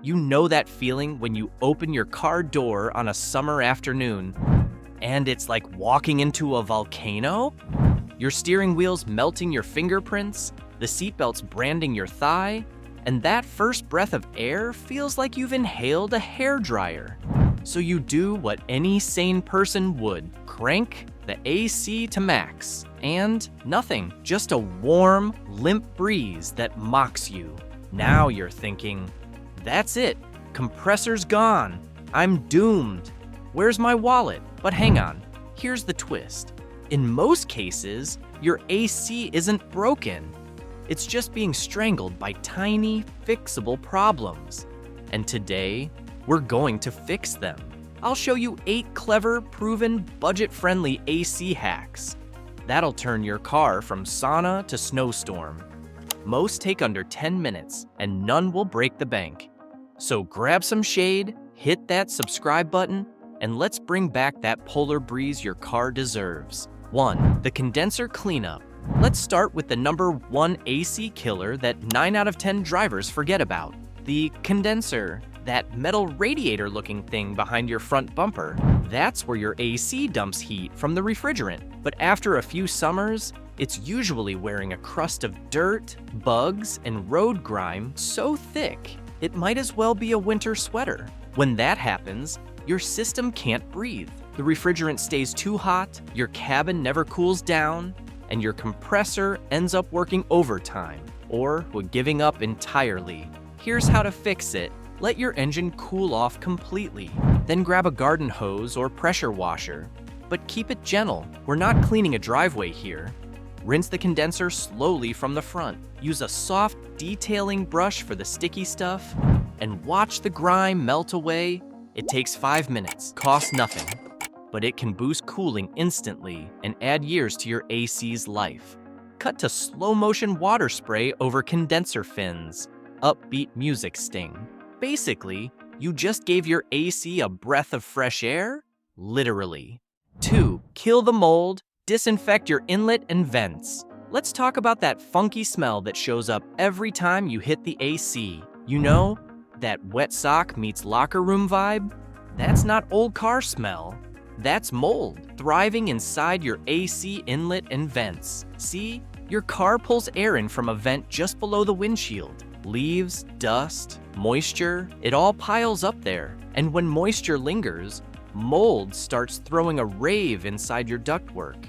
You know that feeling when you open your car door on a summer afternoon and it's like walking into a volcano? Your steering wheel's melting your fingerprints, the seatbelt's branding your thigh, and that first breath of air feels like you've inhaled a hairdryer. So you do what any sane person would, crank the AC to max, and nothing, just a warm, limp breeze that mocks you. Now you're thinking, that's it, compressor's gone, I'm doomed. Where's my wallet? But hang on, here's the twist. In most cases, your AC isn't broken. It's just being strangled by tiny, fixable problems. And today, we're going to fix them. I'll show you 8 clever, proven, budget-friendly AC hacks. That'll turn your car from sauna to snowstorm. Most take under 10 minutes, and none will break the bank. So grab some shade, hit that subscribe button, and let's bring back that polar breeze your car deserves. 1. The condenser cleanup. Let's start with the number 1 AC killer that 9 out of 10 drivers forget about. The condenser, that metal radiator-looking thing behind your front bumper. That's where your AC dumps heat from the refrigerant. But after a few summers, it's usually wearing a crust of dirt, bugs, and road grime so thick, it might as well be a winter sweater. When that happens, your system can't breathe. The refrigerant stays too hot, your cabin never cools down, and your compressor ends up working overtime, or giving up entirely. Here's how to fix it. Let your engine cool off completely. Then grab a garden hose or pressure washer. But keep it gentle. We're not cleaning a driveway here. Rinse the condenser slowly from the front. Use a soft detailing brush for the sticky stuff, and watch the grime melt away. It takes 5 minutes, costs nothing, but it can boost cooling instantly and add years to your AC's life. Cut to slow motion water spray over condenser fins. Upbeat music sting. Basically, you just gave your AC a breath of fresh air, literally. 2. Kill the mold, disinfect your inlet and vents. Let's talk about that funky smell that shows up every time you hit the AC. You know, that wet sock meets locker room vibe? That's not old car smell. That's mold thriving inside your AC inlet and vents. See, your car pulls air in from a vent just below the windshield. Leaves, dust, moisture, it all piles up there. And when moisture lingers, mold starts throwing a rave inside your ductwork.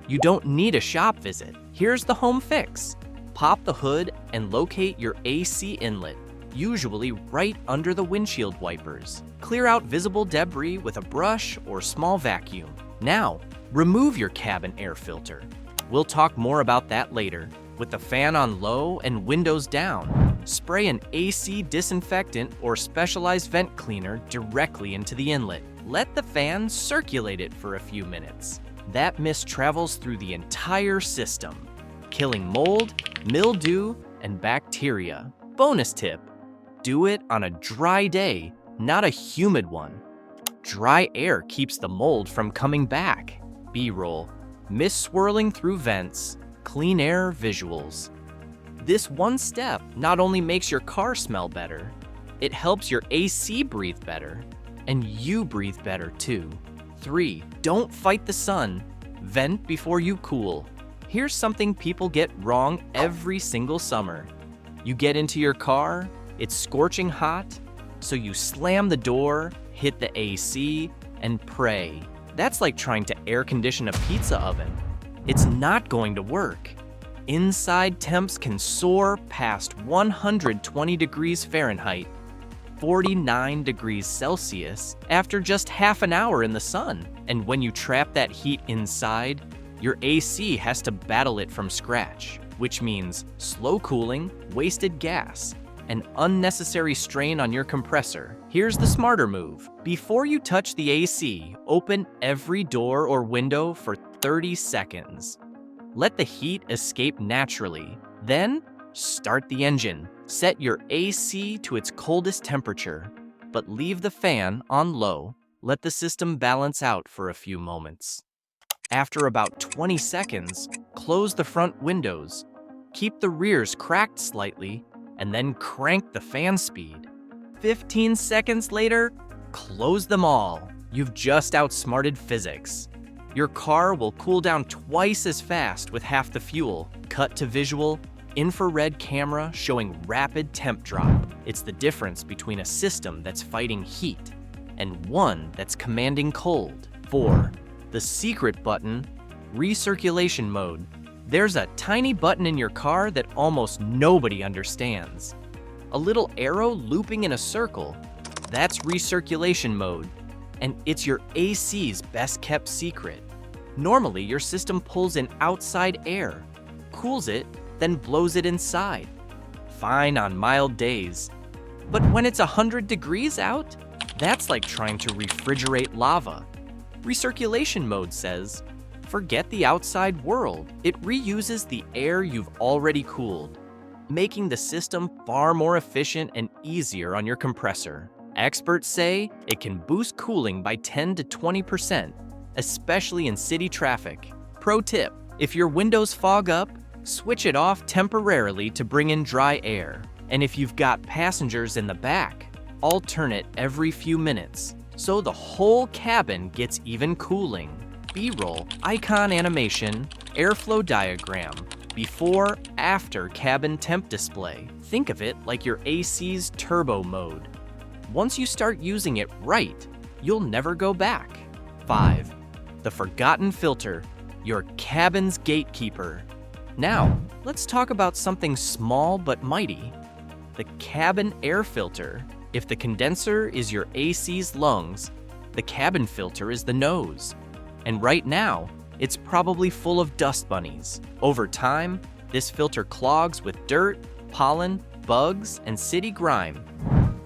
You don't need a shop visit. Here's the home fix. Pop the hood and locate your AC inlet, usually right under the windshield wipers. Clear out visible debris with a brush or small vacuum. Now, remove your cabin air filter. We'll talk more about that later. With the fan on low and windows down, spray an AC disinfectant or specialized vent cleaner directly into the inlet. Let the fan circulate it for a few minutes. That mist travels through the entire system, killing mold, mildew, and bacteria. Bonus tip, do it on a dry day, not a humid one. Dry air keeps the mold from coming back. B-roll, mist swirling through vents, clean air visuals. This one step not only makes your car smell better, it helps your AC breathe better, and you breathe better too. 3. Don't fight the sun. Vent before you cool. Here's something people get wrong every single summer. You get into your car, it's scorching hot, so you slam the door, hit the AC, and pray. That's like trying to air condition a pizza oven. It's not going to work. Inside temps can soar past 120 degrees Fahrenheit, 49 degrees Celsius, after just half an hour in the sun. And when you trap that heat inside, your AC has to battle it from scratch, which means slow cooling, wasted gas, and unnecessary strain on your compressor. Here's the smarter move. Before you touch the AC, open every door or window for 30 seconds. Let the heat escape naturally. Then, start the engine. Set your AC to its coldest temperature, but leave the fan on low. Let the system balance out for a few moments. After about 20 seconds, close the front windows. Keep the rears cracked slightly, and then crank the fan speed. 15 seconds later, close them all. You've just outsmarted physics. Your car will cool down twice as fast with half the fuel. Cut to visual, infrared camera showing rapid temp drop. It's the difference between a system that's fighting heat and one that's commanding cold. 4. The secret button, recirculation mode. There's a tiny button in your car that almost nobody understands. A little arrow looping in a circle. That's recirculation mode, and it's your AC's best kept secret. Normally, your system pulls in outside air, cools it, then blows it inside. Fine on mild days. But when it's 100 degrees out, that's like trying to refrigerate lava. Recirculation mode says, forget the outside world. It reuses the air you've already cooled, making the system far more efficient and easier on your compressor. Experts say it can boost cooling by 10 to 20%, especially in city traffic. Pro tip, if your windows fog up, switch it off temporarily to bring in dry air. And if you've got passengers in the back, alternate every few minutes, so the whole cabin gets even cooling. B-roll, icon animation, airflow diagram, before, after cabin temp display. Think of it like your AC's turbo mode. Once you start using it right, you'll never go back. 5. The forgotten filter, your cabin's gatekeeper. Now, let's talk about something small but mighty. The cabin air filter. If the condenser is your AC's lungs, the cabin filter is the nose. And right now, it's probably full of dust bunnies. Over time, this filter clogs with dirt, pollen, bugs, and city grime.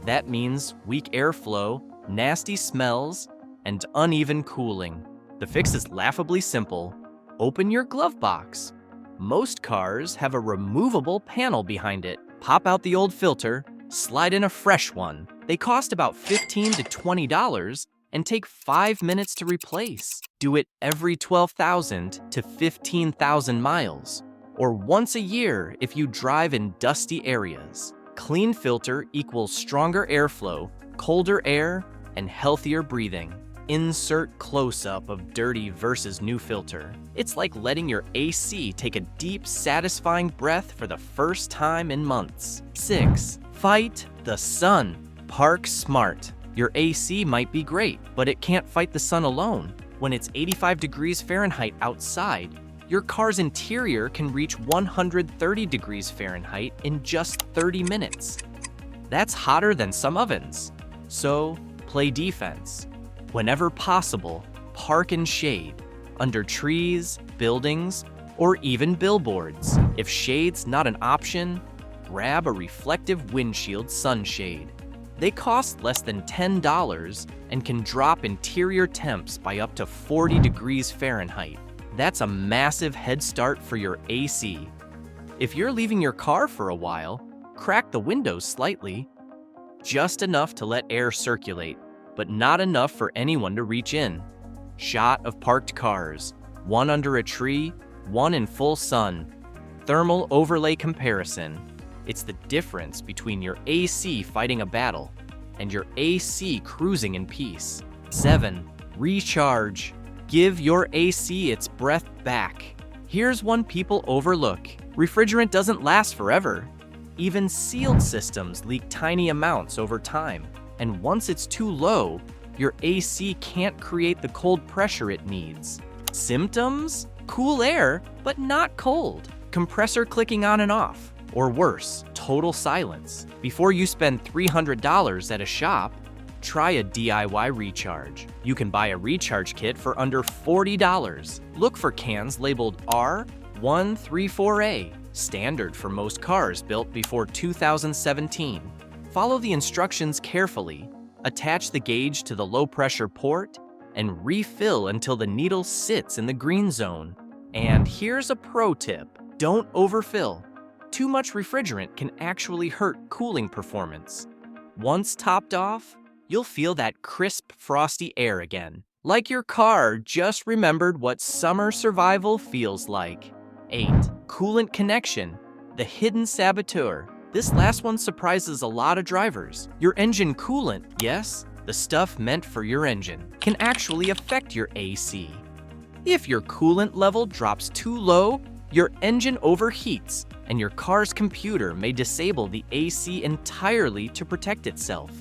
That means weak airflow, nasty smells, and uneven cooling. The fix is laughably simple. Open your glove box. Most cars have a removable panel behind it. Pop out the old filter, slide in a fresh one. They cost about $15 to $20 and take 5 minutes to replace. Do it every 12,000 to 15,000 miles, or once a year if you drive in dusty areas. Clean filter equals stronger airflow, colder air, and healthier breathing. Insert close-up of dirty versus new filter. It's like letting your AC take a deep, satisfying breath for the first time in months. 6. Fight the sun. Park smart. Your AC might be great, but it can't fight the sun alone. When it's 85 degrees Fahrenheit outside, your car's interior can reach 130 degrees Fahrenheit in just 30 minutes. That's hotter than some ovens. So, play defense. Whenever possible, park in shade, under trees, buildings, or even billboards. If shade's not an option, grab a reflective windshield sunshade. They cost less than $10 and can drop interior temps by up to 40 degrees Fahrenheit. That's a massive head start for your AC. If you're leaving your car for a while, crack the windows slightly, just enough to let air circulate, but not enough for anyone to reach in. Shot of parked cars, one under a tree, one in full sun. Thermal overlay comparison. It's the difference between your AC fighting a battle and your AC cruising in peace. 7. Recharge. Give your AC its breath back. Here's one people overlook. Refrigerant doesn't last forever. Even sealed systems leak tiny amounts over time. And once it's too low, your AC can't create the cold pressure it needs. Symptoms? Cool air, but not cold. Compressor clicking on and off. Or worse, total silence. Before you spend $300 at a shop, try a DIY recharge. You can buy a recharge kit for under $40. Look for cans labeled R134A, standard for most cars built before 2017. Follow the instructions carefully, attach the gauge to the low-pressure port, and refill until the needle sits in the green zone. And here's a pro tip: don't overfill. Too much refrigerant can actually hurt cooling performance. Once topped off, you'll feel that crisp, frosty air again. Like your car just remembered what summer survival feels like. 8. Coolant connection, the hidden saboteur. This last one surprises a lot of drivers. Your engine coolant, yes, the stuff meant for your engine, can actually affect your AC. If your coolant level drops too low, your engine overheats and your car's computer may disable the AC entirely to protect itself.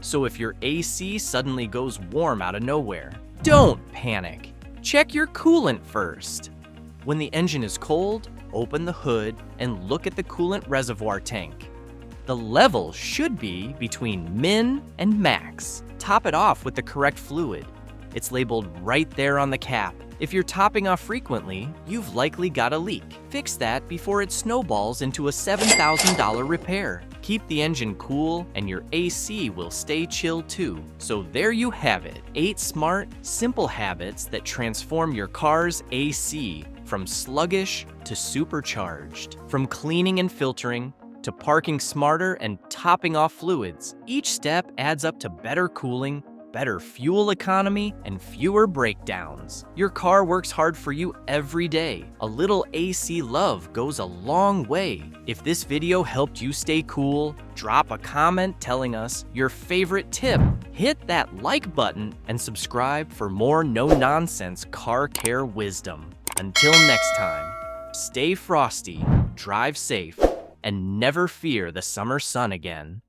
So if your AC suddenly goes warm out of nowhere, don't panic. Check your coolant first. When the engine is cold, open the hood and look at the coolant reservoir tank. The level should be between min and max. Top it off with the correct fluid. It's labeled right there on the cap. If you're topping off frequently, you've likely got a leak. Fix that before it snowballs into a $7,000 repair. Keep the engine cool and your AC will stay chill too. So there you have it, 8 smart, simple habits that transform your car's AC from sluggish to supercharged. From cleaning and filtering to parking smarter and topping off fluids, each step adds up to better cooling, better fuel economy, and fewer breakdowns. Your car works hard for you every day. A little AC love goes a long way. If this video helped you stay cool, drop a comment telling us your favorite tip. Hit that like button and subscribe for more no-nonsense car care wisdom. Until next time, stay frosty, drive safe, and never fear the summer sun again.